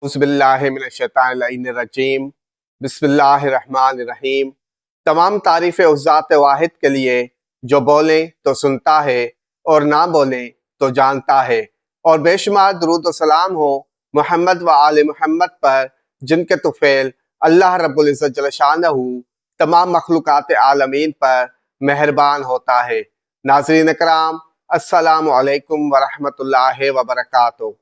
उज़्बिल्लाहिमिनश्शैतानिर्रजीम बिस्मिल्लाहिर्रहमानिर्रहीम। तमाम तारीफ़ें उस ज़ात वाहिद के लिए जो बोले तो सुनता है और ना बोले तो जानता है, और बेशुमार दुरूद व सलाम हो मोहम्मद व आले मोहम्मद पर, जिनके तुफ़ैल अल्लाह रब्बुल इज़्ज़त जल्ल शानहू तमाम मखलूक़ात आलमीन पर मेहरबान होता है। नाज़रीन कराम, अस्सलामु अलैकुम व रहमतुल्लाहि व बरकातुहू।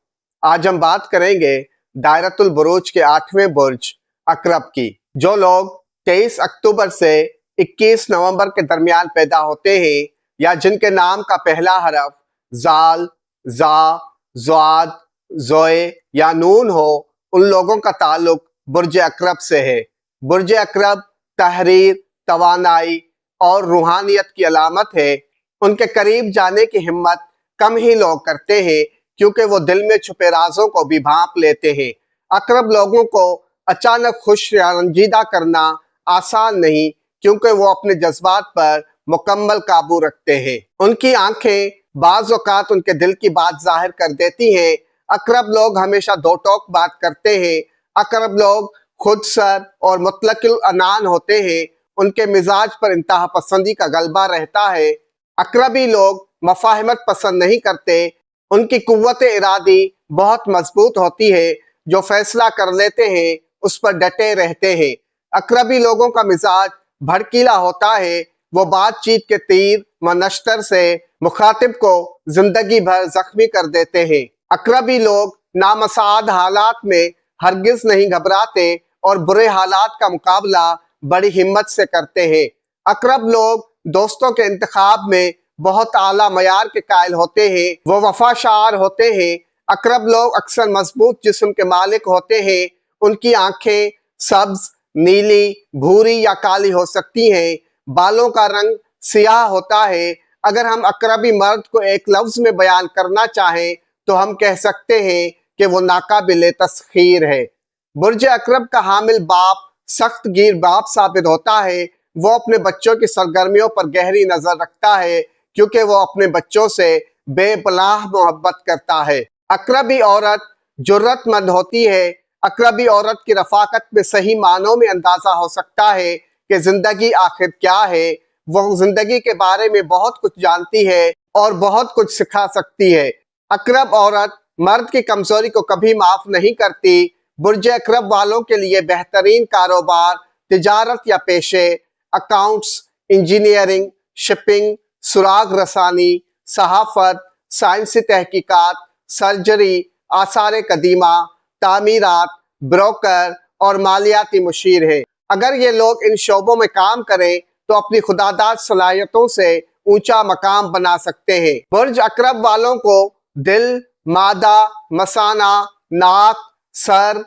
आज हम बात करेंगे दायरतुल बुरूज के 8वें बुर्ज अकरब की। जो लोग 23 अक्टूबर से 21 नवंबर के दरमियान पैदा होते हैं, या जिनके नाम का पहला हरफ जाल, जा, ज़्वाद, ज़ोए या नून हो, उन लोगों का ताल्लुक बुर्ज अकरब से है। बुर्ज अकरब तहरीर, तवानाई और रूहानियत की अलामत है। उनके करीब जाने की हिम्मत कम ही लोग करते हैं, क्योंकि वो दिल में छुपे राजों को भी भांप लेते हैं। अकरब लोगों को अचानक खुश या रंजीदा करना आसान नहीं, क्योंकि वो अपने जज्बात पर मुकम्मल काबू रखते हैं। उनकी आंखें बाज़ औक़ात उनके दिल की बात जाहिर कर देती हैं। अकरब लोग हमेशा दो टोक बात करते हैं। अकरब लोग खुद सर और मुतलक़िल अनान होते हैं। उनके मिजाज पर इंतहा पसंदी का गलबा रहता है। अकरबी लोग मफाहमत पसंद नहीं करते। उनकी कुव्वत इरादी बहुत मजबूत होती है। जो फैसला कर लेते हैं उस पर डटे रहते हैं। अकरबी लोगों का मिजाज भड़कीला होता है। वो बातचीत के तीर व नश्तर से मुखातिब को जिंदगी भर जख्मी कर देते हैं। अकरबी लोग नामसाद हालात में हरगिज नहीं घबराते और बुरे हालात का मुकाबला बड़ी हिम्मत से करते हैं। अकरब लोग दोस्तों के इंतखाब में बहुत आला मयार के कायल होते हैं। वो वफाशार होते हैं। अकरब लोग अक्सर मजबूत जिस्म के मालिक होते हैं। उनकी आंखें सब्ज, नीली, भूरी या काली हो सकती हैं। बालों का रंग सियाह होता है। अगर हम अकरबी मर्द को एक लफ्ज में बयान करना चाहें तो हम कह सकते हैं कि वो नाकाबिले तस्खीर है। बुर्ज अकरब का हामिल बाप सख्त गिर बाप साबित होता है। वो अपने बच्चों की सरगर्मियों पर गहरी नजर रखता है, क्योंकि वो अपने बच्चों से बेपनाह मोहब्बत करता है। अकरबी औरत जुर्रतमंद होती है। अकरबी औरत की रफाकत में सही मानों में अंदाजा हो सकता है कि जिंदगी आखिर क्या है। वो जिंदगी के बारे में बहुत कुछ जानती है और बहुत कुछ सिखा सकती है। अकरब औरत मर्द की कमजोरी को कभी माफ नहीं करती। बुर्ज अकरब वालों के लिए बेहतरीन कारोबार तिजारत या पेशे अकाउंट्स, इंजीनियरिंग, शिपिंग, सुराग रसानी, सहाफत, साइंसी तहकीकात, सर्जरी, आसार कदीमा, तामीरात, ब्रोकर और मालियाती मुशीर है। अगर ये लोग इन शोबों में काम करें तो अपनी खुदादाद सलाहियतों से ऊंचा मकाम बना सकते हैं। बुर्ज अकरब वालों को दिल, मादा, मसाना, नाक, सर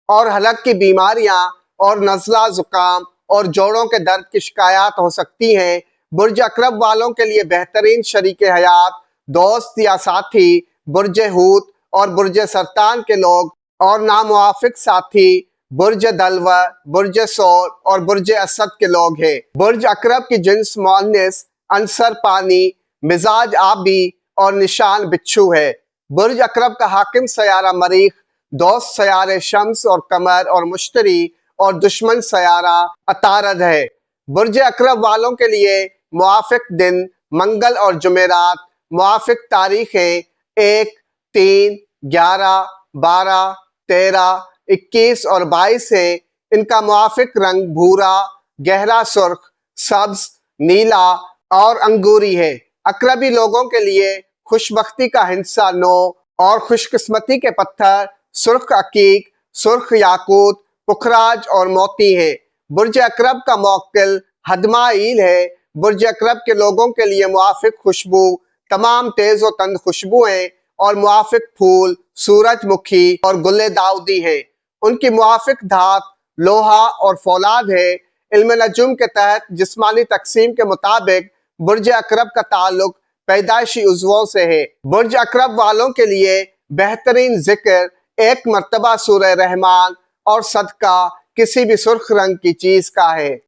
और हलक की बीमारियां और नज़ला, जुकाम और जोड़ों के दर्द की शिकायत हो सकती हैं। बुर्ज अकरब वालों के लिए बेहतरीन शरीक हयात, दोस्त या साथी बुर्ज हूत और बुर्ज सरतान के लोग, और नामुआफिक साथी बुर्ज दलवा, बुर्ज सोर और बुर्ज असद के लोग हैं। बुर्ज अकरब की जिन्स मुअन्निस अंसर पानी, मिजाज आबी और निशान बिच्छू है। बुर्ज अकरब का हाकिम सयारा मरीख, दोस्त सयारे शम्स और कमर और मुश्तरी, और दुश्मन सयारा अतारद है। बुर्ज अकरब वालों के लिए मुआफिक दिन मंगल और जुमेरात, मुआफिक तारीखें 1, 3, 11, 12, 13, 21 और 22 है। इनका मुआफिक रंग भूरा, गहरा सुर्ख, सब्ज, नीला और अंगूरी है। अकरबी लोगों के लिए खुशबख्ती का हिस्सा 9 और खुशकिस्मती के पत्थर सुर्ख अकीक, सुर्ख याकूत, पुखराज और मोती है। बुर्ज अकरब का मौक्किल हदमाइल है। बुर्ज अकरब के लोगों के लिए मुआफिक खुशबू तमाम तेज व तंद खुशबुएं और मुआफिक फूल सूरजमुखी और गुले दाऊदी है। उनकी मुआफिक धात लोहा और फौलाद है। इल्म नजुम के तहत जिस्मानी तकसीम के मुताबिक बुर्ज अकरब का ताल्लुक पैदाइशी उज़वों से है। बुर्ज अकरब वालों के लिए बेहतरीन जिक्र एक मर्तबा सूरह रहमान और सदका किसी भी सुर्ख रंग की चीज का है।